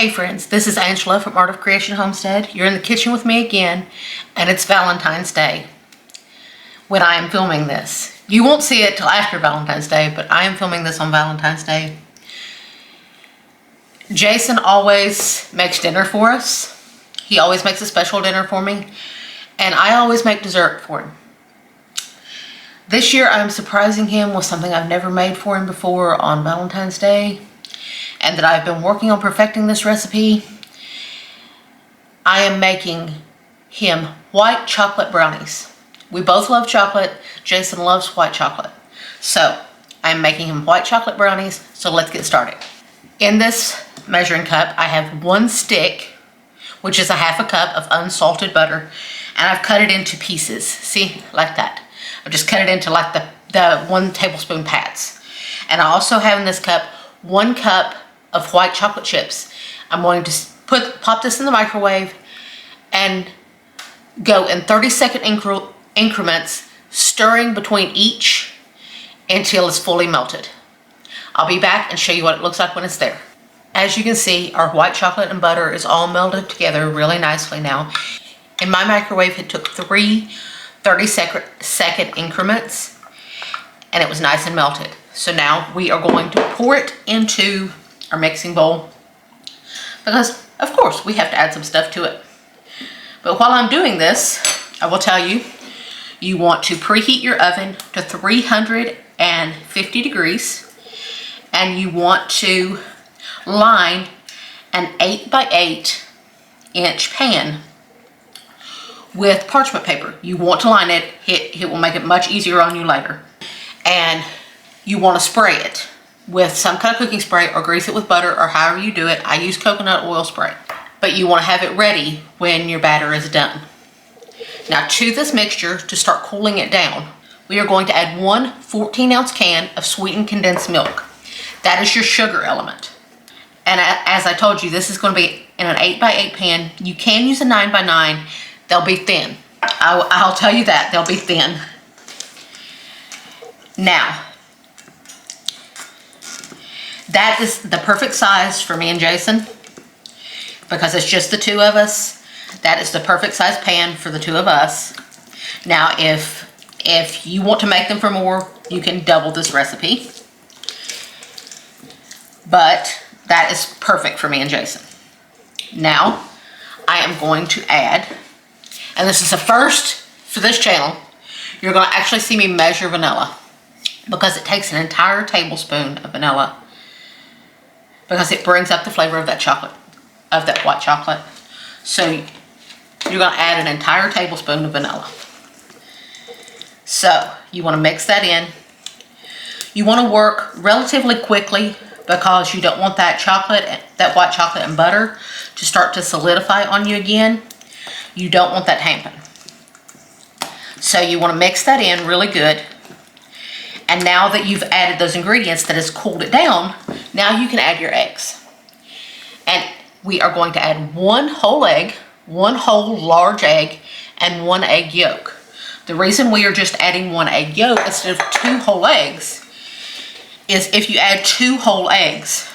Hey friends, this is Angela from Art of Creation Homestead. You're in the kitchen with me again, and it's Valentine's Day when I am filming this. You won't see it till after Valentine's Day, but I am filming this on Valentine's Day. Jason always makes dinner for us. He always makes a special dinner for me, and I always make dessert for him. This year I'm surprising him with something I've never made for him before on Valentine's Day, and that I've been working on perfecting this recipe. I am making him white chocolate brownies. We both love chocolate. Jason loves white chocolate. So I'm making him white chocolate brownies. So let's get started. In this measuring cup, I have 1 stick, which is a ½ a cup of unsalted butter, and I've cut it into pieces. See, like that. I've just cut it into like the 1 tablespoon pads. And I also have in this cup 1 cup of white chocolate chips. I'm going to pop this in the microwave and go in 30-second increments, stirring between each until it's fully melted. I'll be back and show you what it looks like when it's there. As you can see, our white chocolate and butter is all melded together really nicely now. In my microwave, it took 3 30-second increments, and it was nice and melted. So now we are going to pour it into our mixing bowl, because of course we have to add some stuff to it. But while I'm doing this, I will tell you, you want to preheat your oven to 350 degrees, and you want to line an 8x8 inch pan with parchment paper. You want to line it. It will make it much easier on you later. And you want to spray it with some kind of cooking spray, or grease it with butter, or however you do it. I use coconut oil spray. But you want to have it ready when your batter is done. Now to this mixture, to start cooling it down, we are going to add 1 14-ounce can of sweetened condensed milk. That is your sugar element. And as I told you, this is going to be in an 8x8 pan. You can use a 9x9. They'll be thin. I'll tell you that, they'll be thin. Now, that is the perfect size for me and Jason, because it's just the 2 of us. That is the perfect size pan for the 2 of us. Now, if you want to make them for more, you can double this recipe. But that is perfect for me and Jason. Now, I am going to add, and this is a first for this channel, you're going to actually see me measure vanilla, because it takes an entire tablespoon of vanilla, because it brings up the flavor of that chocolate, of that white chocolate. So you're going to add an entire tablespoon of vanilla. So you want to mix that in. You want to work relatively quickly, because you don't want that chocolate, that white chocolate and butter, to start to solidify on you again. You don't want that to happen. So you want to mix that in really good. And now that you've added those ingredients, that has cooled it down, now you can add your eggs. And we are going to add 1 whole egg, 1 whole large egg, and 1 egg yolk. The reason we are just adding 1 egg yolk instead of 2 whole eggs is if you add 2 whole eggs,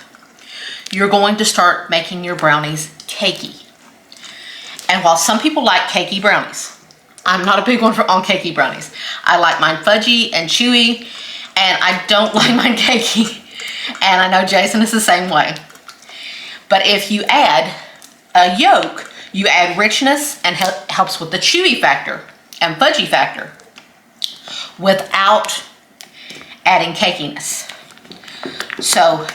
you're going to start making your brownies cakey. And while some people like cakey brownies, I'm not a big one on cakey brownies. I like mine fudgy and chewy, and I don't like mine cakey. And I know Jason is the same way. But if you add a yolk, you add richness and helps with the chewy factor and fudgy factor without adding cakiness. So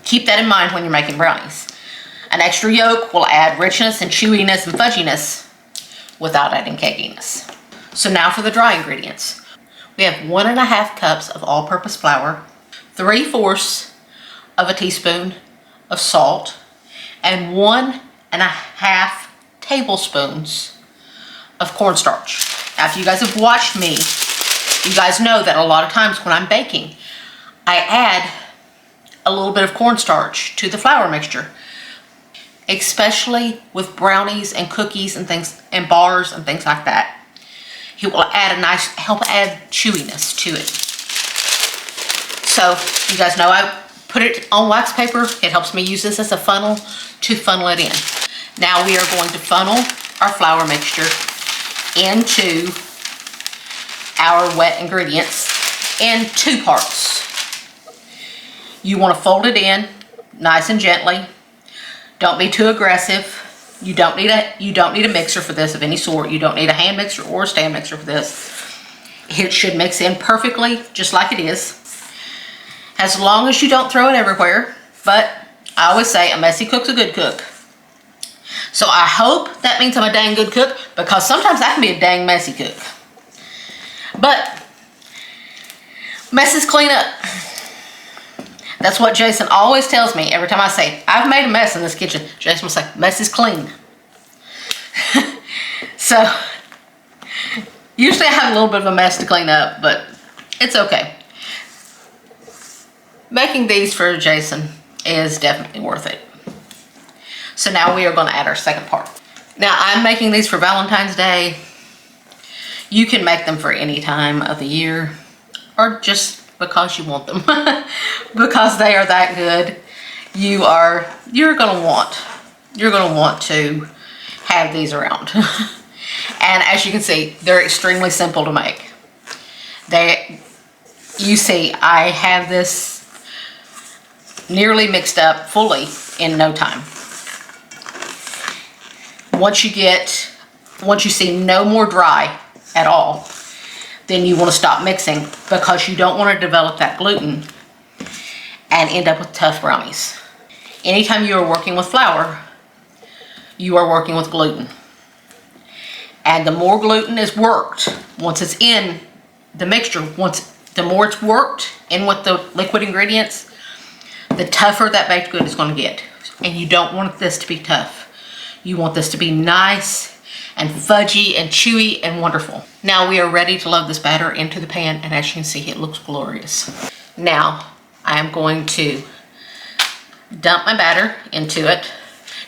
keep that in mind when you're making brownies. An extra yolk will add richness and chewiness and fudginess without adding cakiness. So now for the dry ingredients. We have 1½ cups of all-purpose flour, 3/4 of a teaspoon of salt, and 1½ tablespoons of cornstarch. Now, if you guys have watched me, you guys know that a lot of times when I'm baking, I add a little bit of cornstarch to the flour mixture, especially with brownies and cookies and things, and bars and things like that. It will add help add chewiness to it. So you guys know I put it on wax paper. It helps me use this as a funnel to funnel it in. Now we are going to funnel our flour mixture into our wet ingredients in 2 parts. You want to fold it in nice and gently. Don't be too aggressive. You don't need a mixer for this of any sort. You don't need a hand mixer or a stand mixer for this. It should mix in perfectly, just like it is, as long as you don't throw it everywhere. But I always say a messy cook's a good cook. So I hope that means I'm a dang good cook, because sometimes I can be a dang messy cook. But messes clean up. That's what Jason always tells me every time I say, I've made a mess in this kitchen. Jason will say, mess is clean. So usually I have a little bit of a mess to clean up, but it's okay. Making these for Jason is definitely worth it. So now we are going to add our second part. Now I'm making these for Valentine's Day. You can make them for any time of the year, or just because you want them. Because they are that good. You're going to want to have these around. And as you can see, they're extremely simple to make. You see, I have this nearly mixed up fully in no time. Once you see no more dry at all, then you want to stop mixing, because you don't want to develop that gluten and end up with tough brownies. Anytime you are working with flour, you are working with gluten. And the more gluten is worked, once it's in the mixture, the more it's worked in with the liquid ingredients, the tougher that baked good is going to get. And you don't want this to be tough. You want this to be nice and fudgy and chewy and wonderful. Now we are ready to load this batter into the pan, and as you can see, it looks glorious. Now I am going to dump my batter into it.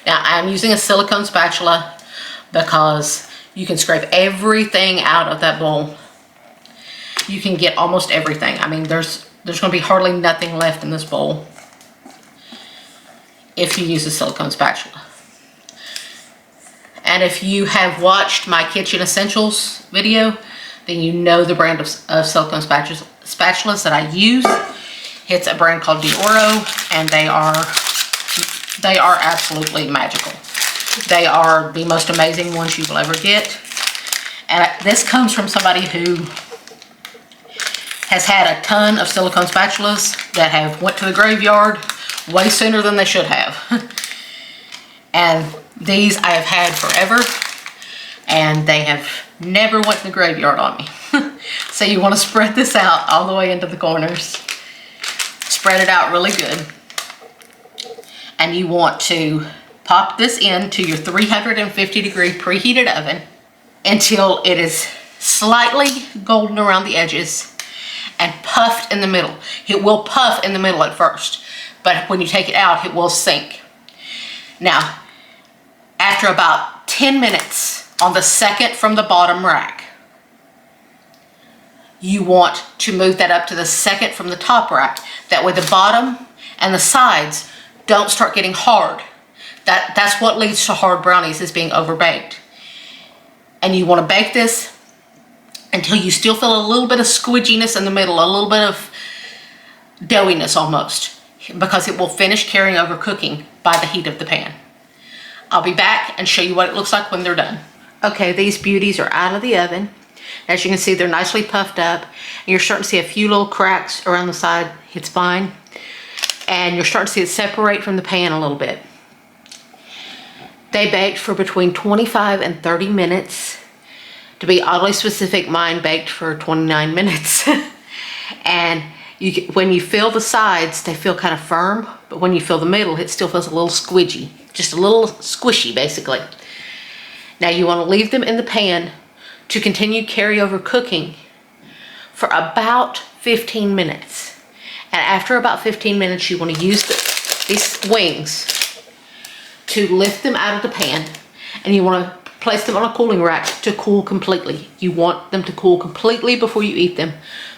Now I'm using a silicone spatula because you can scrape everything out of that bowl. You can get almost everything. I mean, there's going to be hardly nothing left in this bowl if you use a silicone spatula. And if you have watched my Kitchen Essentials video, then you know the brand of silicone spatulas that I use. It's a brand called Dioro, and they are absolutely magical. They are the most amazing ones you will ever get. And this comes from somebody who has had a ton of silicone spatulas that have went to the graveyard way sooner than they should have. And these I have had forever, and they have never went to the graveyard on me. So you want to spread this out all the way into the corners. Spread it out really good. And you want to pop this into your 350-degree preheated oven until it is slightly golden around the edges and puffed in the middle. It will puff in the middle at first, but when you take it out, it will sink. Now, after about 10 minutes on the second from the bottom rack, you want to move that up to the second from the top rack. That way the bottom and the sides don't start getting hard. That's what leads to hard brownies, is being overbaked. And you want to bake this until you still feel a little bit of squidginess in the middle, a little bit of doughiness almost, because it will finish carrying over cooking by the heat of the pan. I'll be back and show you what it looks like when they're done. Okay, these beauties are out of the oven. As you can see, they're nicely puffed up. And you're starting to see a few little cracks around the side. It's fine. And you're starting to see it separate from the pan a little bit. They baked for between 25 and 30 minutes. To be oddly specific, mine baked for 29 minutes. And when you feel the sides, they feel kind of firm. But when you feel the middle, it still feels a little squidgy. Just a little squishy, basically. Now you want to leave them in the pan to continue carryover cooking for about 15 minutes. And after about 15 minutes, you want to use these wings to lift them out of the pan, and you want to place them on a cooling rack to cool completely. You want them to cool completely before you eat them,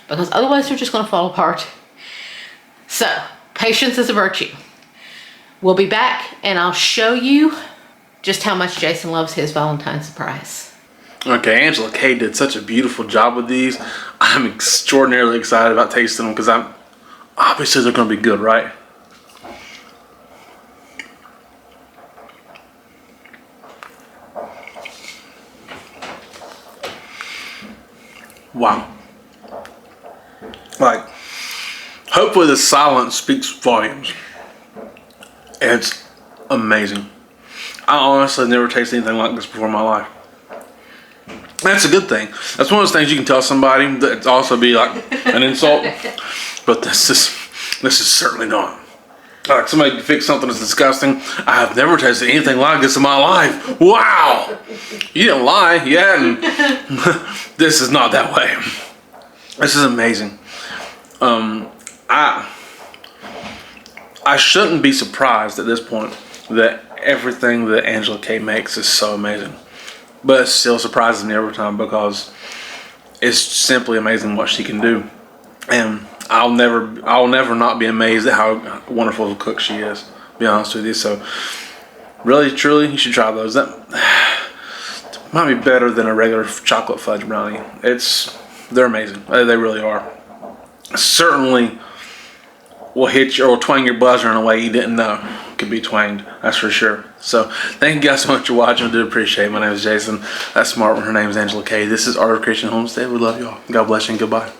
because otherwise they're just going to fall apart. So Patience is a virtue. We'll be back and I'll show you just how much Jason loves his Valentine's surprise. Okay, Angela Kay did such a beautiful job with these. I'm extraordinarily excited about tasting them because obviously they're going to be good, right? Wow. Like, hopefully the silence speaks volumes. It's amazing. I honestly never tasted anything like this before in my life. That's a good thing. That's one of those things you can tell somebody that also be like an insult. But this is certainly not. Like somebody fix something that's disgusting. I have never tasted anything like this in my life. Wow! You didn't lie. You hadn't. This is not that way. This is amazing. I shouldn't be surprised at this point that everything that Angela Kay makes is so amazing. But it still surprises me every time because it's simply amazing what she can do. And I'll never not be amazed at how wonderful of a cook she is, to be honest with you. So really, truly, you should try those. That might be better than a regular chocolate fudge brownie. They're amazing. They really are. Certainly will hit you or twang your buzzer in a way you didn't know could be twanged. That's for sure. So thank you guys so much for watching. I do appreciate it. My name is Jason. That's Smart. Her name is Angela Kay. This is Art of Creation Homestead. We love y'all. God bless you and goodbye.